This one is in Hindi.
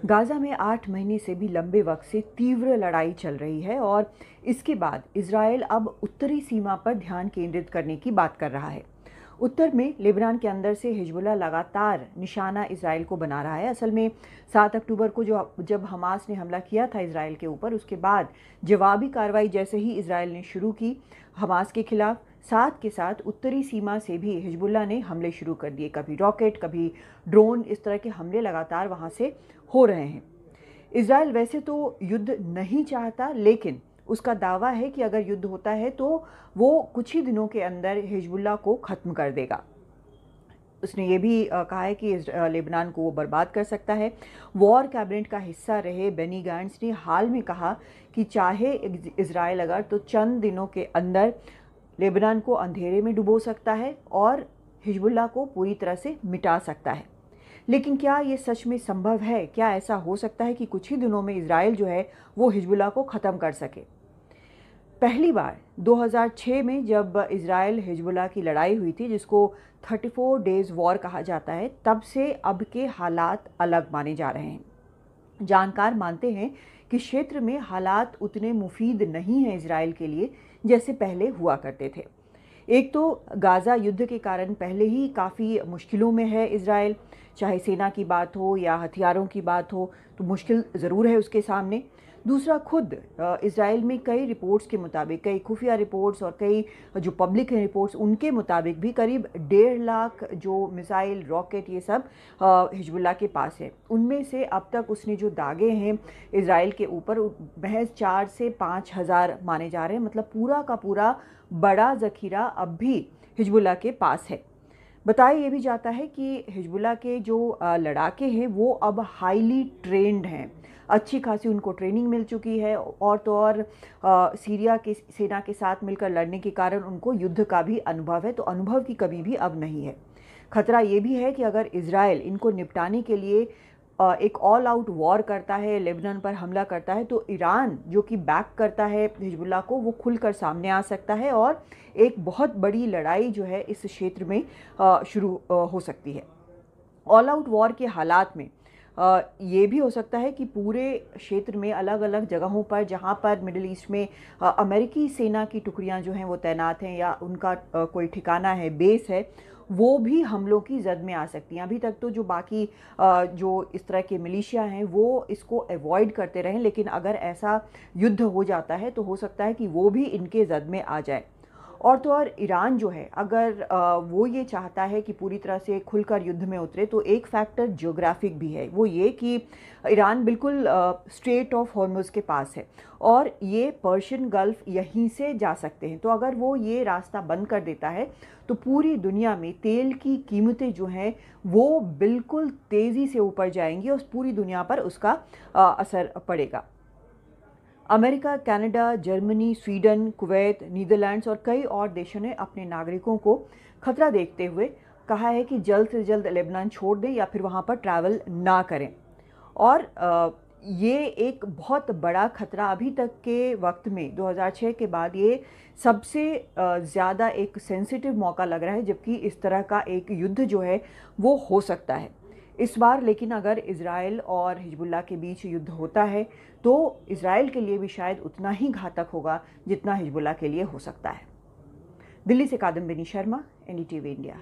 गाज़ा में 8 महीने से भी लंबे वक्त से तीव्र लड़ाई चल रही है और इसके बाद इजरायल अब उत्तरी सीमा पर ध्यान केंद्रित करने की बात कर रहा है। उत्तर में लेबनान के अंदर से हिजबुल्लाह लगातार निशाना इजरायल को बना रहा है। असल में 7 अक्टूबर को जब हमास ने हमला किया था इजरायल के ऊपर, उसके बाद जवाबी कार्रवाई जैसे ही इजरायल ने शुरू की हमास के खिलाफ, साथ के साथ उत्तरी सीमा से भी हिजबुल्लाह ने हमले शुरू कर दिए। कभी रॉकेट, कभी ड्रोन, इस तरह के हमले लगातार वहाँ से हो रहे हैं। इजरायल वैसे तो युद्ध नहीं चाहता, लेकिन उसका दावा है कि अगर युद्ध होता है तो वो कुछ ही दिनों के अंदर हिजबुल्लाह को ख़त्म कर देगा। उसने ये भी कहा है कि लेबनान को वो बर्बाद कर सकता है। वॉर कैबिनेट का हिस्सा रहे बेनी गैंट्स ने हाल में कहा कि चाहे इजरायल अगर तो चंद दिनों के अंदर लेबनान को अंधेरे में डुबो सकता है और हिजबुल्लाह को पूरी तरह से मिटा सकता है। लेकिन क्या ये सच में संभव है? क्या ऐसा हो सकता है कि कुछ ही दिनों में इजरायल जो है वो हिजबुल्लाह को ख़त्म कर सके? पहली बार 2006 में जब इजरायल हिजबुल्लाह की लड़ाई हुई थी, जिसको 34 डेज़ वॉर कहा जाता है, तब से अब के हालात अलग माने जा रहे हैं। जानकार मानते हैं कि क्षेत्र में हालात उतने मुफीद नहीं हैं इजरायल के लिए जैसे पहले हुआ करते थे। एक तो गाज़ा युद्ध के कारण पहले ही काफ़ी मुश्किलों में है इजरायल, चाहे सेना की बात हो या हथियारों की बात हो, तो मुश्किल ज़रूर है उसके सामने। दूसरा, खुद इजराइल में कई रिपोर्ट्स के मुताबिक, कई खुफिया रिपोर्ट्स और कई जो पब्लिक रिपोर्ट्स, उनके मुताबिक भी करीब 1.5 लाख जो मिसाइल, रॉकेट, ये सब हिजबुल्लाह के पास है। उनमें से अब तक उसने जो दागे हैं इजराइल के ऊपर, महज 4 से 5 हज़ार माने जा रहे हैं। मतलब पूरा का पूरा बड़ा ज़खीरा अब भी हिजबुल्लाह के पास है। बताया ये भी जाता है कि हिजबुल्लाह के जो लड़ाके हैं वो अब हाईली ट्रेंड हैं, अच्छी खासी उनको ट्रेनिंग मिल चुकी है, और तो और सीरिया की सेना के साथ मिलकर लड़ने के कारण उनको युद्ध का भी अनुभव है, तो अनुभव की कमी भी अब नहीं है। खतरा ये भी है कि अगर इजरायल इनको निपटाने के लिए एक ऑल आउट वॉर करता है, लेबनान पर हमला करता है, तो ईरान जो कि बैक करता है हिजबुल्लाह को, वो खुलकर सामने आ सकता है और एक बहुत बड़ी लड़ाई जो है इस क्षेत्र में शुरू हो सकती है। ऑल आउट वॉर के हालात में ये भी हो सकता है कि पूरे क्षेत्र में अलग अलग जगहों पर, जहाँ पर मिडिल ईस्ट में अमेरिकी सेना की टुकड़ियाँ जो हैं वो तैनात हैं या उनका कोई ठिकाना है, बेस है, वो भी हमलों की जद में आ सकती हैं। अभी तक तो जो बाकी जो इस तरह के मिलिशिया हैं वो इसको अवॉइड करते रहें, लेकिन अगर ऐसा युद्ध हो जाता है तो हो सकता है कि वो भी इनके जद में आ जाए। और तो और ईरान जो है, अगर वो ये चाहता है कि पूरी तरह से खुलकर युद्ध में उतरे, तो एक फैक्टर ज्योग्राफिक भी है, वो ये कि ईरान बिल्कुल स्ट्रेट ऑफ हॉर्मुज़ के पास है और ये पर्शियन गल्फ यहीं से जा सकते हैं। तो अगर वो ये रास्ता बंद कर देता है तो पूरी दुनिया में तेल की कीमतें जो हैं वो बिल्कुल तेज़ी से ऊपर जाएंगी और पूरी दुनिया पर उसका असर पड़ेगा। America, Canada, Germany, Sweden, Kuwait, Netherlands और कई और देशों ने अपने नागरिकों को खतरा देखते हुए कहा है कि जल्द से जल्द लेबनान छोड़ दें या फिर वहाँ पर ट्रैवल ना करें। और ये एक बहुत बड़ा खतरा अभी तक के वक्त में 2006 के बाद ये सबसे ज़्यादा एक सेंसिटिव मौका लग रहा है, जबकि इस तरह का एक युद्ध जो है वो हो सकता है इस बार। लेकिन अगर इजराइल और हिजबुल्लाह के बीच युद्ध होता है तो इजराइल के लिए भी शायद उतना ही घातक होगा जितना हिजबुल्लाह के लिए हो सकता है। दिल्ली से कादम्बिनी शर्मा, NDTV इंडिया।